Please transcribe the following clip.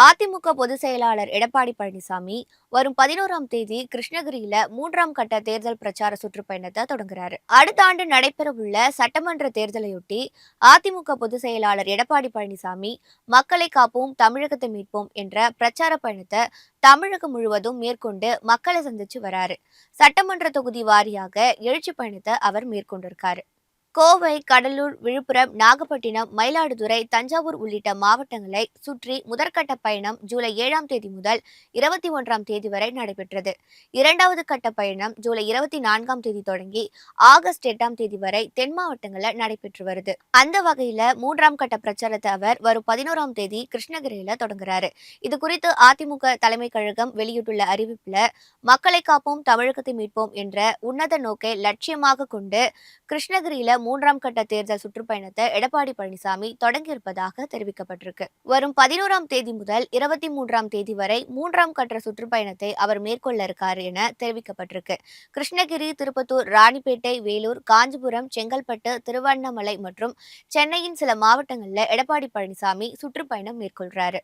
அதிமுக பொதுச் செயலாளர் எடப்பாடி பழனிசாமி வரும் 11ஆம் தேதி கிருஷ்ணகிரியில 3ஆம் கட்ட தேர்தல் பிரச்சார சுற்றுப்பயணத்தை தொடங்குறாரு. அடுத்த ஆண்டு நடைபெறவுள்ள சட்டமன்ற தேர்தலையொட்டி அதிமுக பொதுச் செயலாளர் எடப்பாடி பழனிசாமி மக்களை காப்போம் தமிழகத்தை மீட்போம் என்ற பிரச்சார பயணத்தை தமிழகம் முழுவதும் மேற்கொண்டு மக்களை சந்திச்சு வராரு. சட்டமன்ற தொகுதி வாரியாக எழுச்சி பயணத்தை அவர் மேற்கொண்டிருக்காரு. கோவை, கடலூர், விழுப்புரம், நாகப்பட்டினம், மயிலாடுதுறை, தஞ்சாவூர் உள்ளிட்ட மாவட்டங்களை சுற்றி முதற்கட்ட பயணம் ஜூலை 7ஆம் தேதி முதல் 21ஆம் தேதி வரை நடைபெற்றது. இரண்டாவது கட்ட பயணம் ஜூலை 24ஆம் தேதி தொடங்கி ஆகஸ்ட் 8ஆம் தேதி வரை தென் மாவட்டங்களில் நடைபெற்று வருது. அந்த வகையில 3ஆம் கட்ட பிரச்சாரத்தை அவர் வரும் 11ஆம் தேதி கிருஷ்ணகிரியில தொடங்குறாரு. இது குறித்து அதிமுக தலைமை கழகம் வெளியிட்டுள்ள அறிவிப்புல மக்களை காப்போம் தமிழகத்தை மீட்போம் என்ற உன்னத நோக்கை லட்சியமாக கொண்டு கிருஷ்ணகிரியில 3ஆம் கட்ட தேர்தல் சுற்றுப்பயணத்தை எடப்பாடி பழனிசாமி தொடங்கியிருப்பதாக தெரிவிக்கப்பட்டிருக்கு. வரும் 11ஆம் தேதி முதல் 23ஆம் தேதி வரை 3ஆம் கட்ட சுற்றுப்பயணத்தை அவர் மேற்கொள்ள இருக்காரு என தெரிவிக்கப்பட்டிருக்கு. கிருஷ்ணகிரி, திருப்பத்தூர், ராணிப்பேட்டை, வேலூர், காஞ்சிபுரம், செங்கல்பட்டு, திருவண்ணாமலை மற்றும் சென்னையின் சில மாவட்டங்களில் எடப்பாடி பழனிசாமி சுற்றுப்பயணம் மேற்கொள்றாரு.